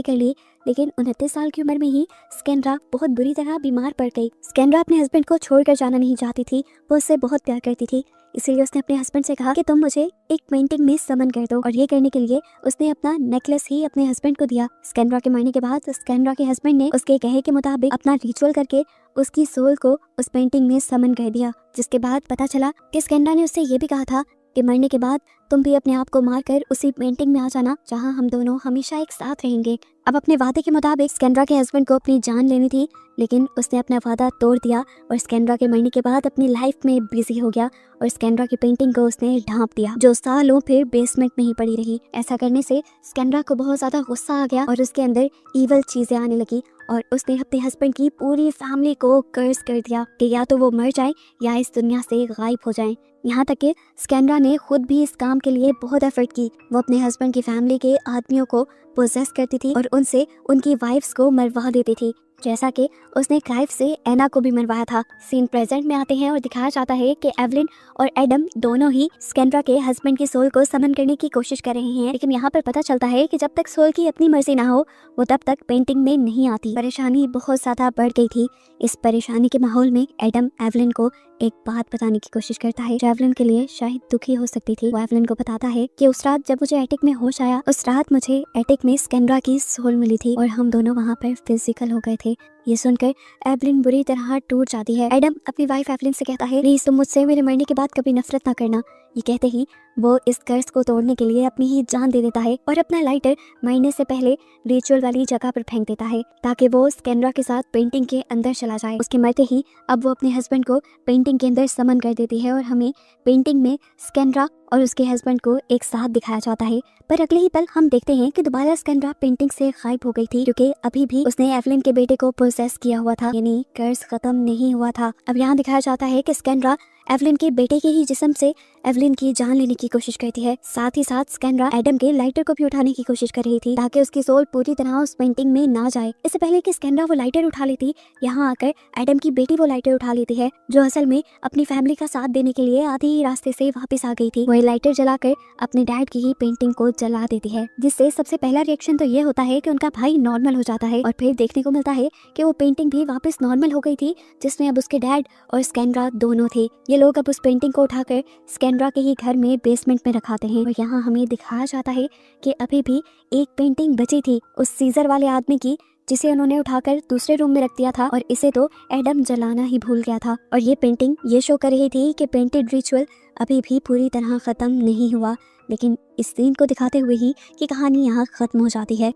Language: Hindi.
कर ली, लेकिन 29 साल की उम्र में ही स्कैंड्रा बहुत बुरी तरह बीमार पड़ गई। स्कैंड्रा अपने हस्बैंड को छोड़कर जाना नहीं चाहती थी, वो उससे बहुत प्यार करती थी। इसीलिए उसने अपने हस्बैंड से कहा कि तुम मुझे एक पेंटिंग में समन कर दो, और ये करने के लिए उसने अपना नेकलेस ही अपने हस्बैंड को दिया। स्कैंड्रा के मरने के बाद स्कैंड्रा के हस्बैंड ने उसके कहे के मुताबिक अपना रिचुअल करके उसकी सोल को उस पेंटिंग में समन कर दिया। जिसके बाद पता चला कि स्कैंड्रा ने उससे ये भी कहा था कि मरने के बाद तुम भी अपने आप को मारकर उसी पेंटिंग में आ जाना, जहां हम दोनों हमेशा एक साथ रहेंगे। अब अपने वादे के मुताबिक स्कैंड्रा के हस्बैंड को अपनी जान लेनी थी, लेकिन उसने अपना वादा तोड़ दिया और स्कैंड्रा के मरने के बाद अपनी लाइफ में बिजी हो गया और स्कैंड्रा की पेंटिंग को उसने ढांप दिया, जो सालों फिर बेसमेंट में ही पड़ी रही। ऐसा करने से स्कैंड्रा को बहुत ज्यादा गुस्सा आ गया और उसके अंदर ईवल चीजें आने लगी और उसने अपने हस्बैंड की पूरी फैमिली को कर्स कर दिया कि या तो वो मर जाए या इस दुनिया से गायब हो जाएं। यहाँ तक कि स्कैंड्रा ने खुद भी इस काम के लिए बहुत एफर्ट की। वो अपने हस्बैंड की फैमिली के आदमियों को पोजेस करती थी और उनसे उनकी वाइफ्स को मरवा देती थी, जैसा कि उसने क्लाइव से एना को भी मरवाया था। सीन प्रेजेंट में आते हैं और दिखाया जाता है कि एवलिन और एडम दोनों ही स्कैंड्रा के हस्बैंड की सोल को समन करने की कोशिश कर रहे हैं, लेकिन यहाँ पर पता चलता है कि जब तक सोल की अपनी मर्जी ना हो वो तब तक पेंटिंग में नहीं आती। परेशानी बहुत ज्यादा बढ़ गई थी। इस परेशानी के माहौल में एडम एवलिन को एक बात बताने की कोशिश करता है जो एवलिन के लिए शायद दुखी हो सकती थी। वो एवलिन को बताता है कि उस रात जब मुझे एटिक में होश आया, उस रात मुझे एटिक में स्कैंड्रा की सोल मिली थी और हम दोनों वहाँ पर फिजिकल हो गए थे। ये सुनकर एवलिन बुरी तरह टूट जाती है। एडम अपनी वाइफ एवलिन से कहता है, प्लीज तुम मुझसे मेरे मरने के बाद कभी नफरत ना करना। ये कहते ही वो इस कर्ज को तोड़ने के लिए अपनी ही जान दे देता है और अपना लाइटर मरने से पहले रिचुअल वाली जगह पर फेंक देता है ताकि वो स्कैंड्रा के साथ पेंटिंग के अंदर चला जाए। उसके मरते ही अब वो अपने हस्बैंड को पेंटिंग के अंदर समन कर देती है और हमें पेंटिंग में स्कैंड्रा और उसके हस्बैंड को एक साथ दिखाया जाता है। पर अगले ही पल हम देखते हैं कि दोबारा स्कैंड्रा पेंटिंग से गायब हो गई थी, क्योंकि अभी भी उसने एवलिन के बेटे को प्रोसेस किया हुआ था, यानी कर्ज खत्म नहीं हुआ था। अब यहाँ दिखाया जाता है कि स्कैंड्रा एवलिन के बेटे के ही जिस्म से एवलिन की जान लेने की कोशिश करती है। साथ ही साथ स्कैंड्रा एडम के लाइटर को भी उठाने की कोशिश कर रही थी ताकि उसकी सोल पूरी तरह उस पेंटिंग में ना जाए। इससे पहले कि स्कैंड्रा वो लाइटर उठा लेती, यहाँ आकर एडम की बेटी वो लाइटर उठा लेती है, जो असल में अपनी फैमिली का साथ देने के लिए आधे ही रास्ते से वापस आ गई थी। वही लाइटर जलाकर अपने डैड की ही पेंटिंग को जला देती है, जिससे सबसे पहला रिएक्शन तो ये होता है कि उनका भाई नॉर्मल हो जाता है और फिर देखने को मिलता है कि वो पेंटिंग भी वापस नॉर्मल हो गई थी, जिसमें अब उसके डैड और स्कैंड्रा दोनों थे। ये लोग अब उस पेंटिंग को उठाकर स्कैंड्रा के ही घर में बेसमेंट में रखाते हैं और यहाँ हमें दिखाया जाता है कि अभी भी एक पेंटिंग बची थी उस सीजर वाले आदमी की, जिसे उन्होंने उठाकर दूसरे रूम में रख दिया था और इसे तो एडम जलाना ही भूल गया था। और ये पेंटिंग ये शो कर रही थी कि पेंटेड रिचुअल अभी भी पूरी तरह खत्म नहीं हुआ, लेकिन इस सीन को दिखाते हुए ही कि कहानी यहाँ खत्म हो जाती है।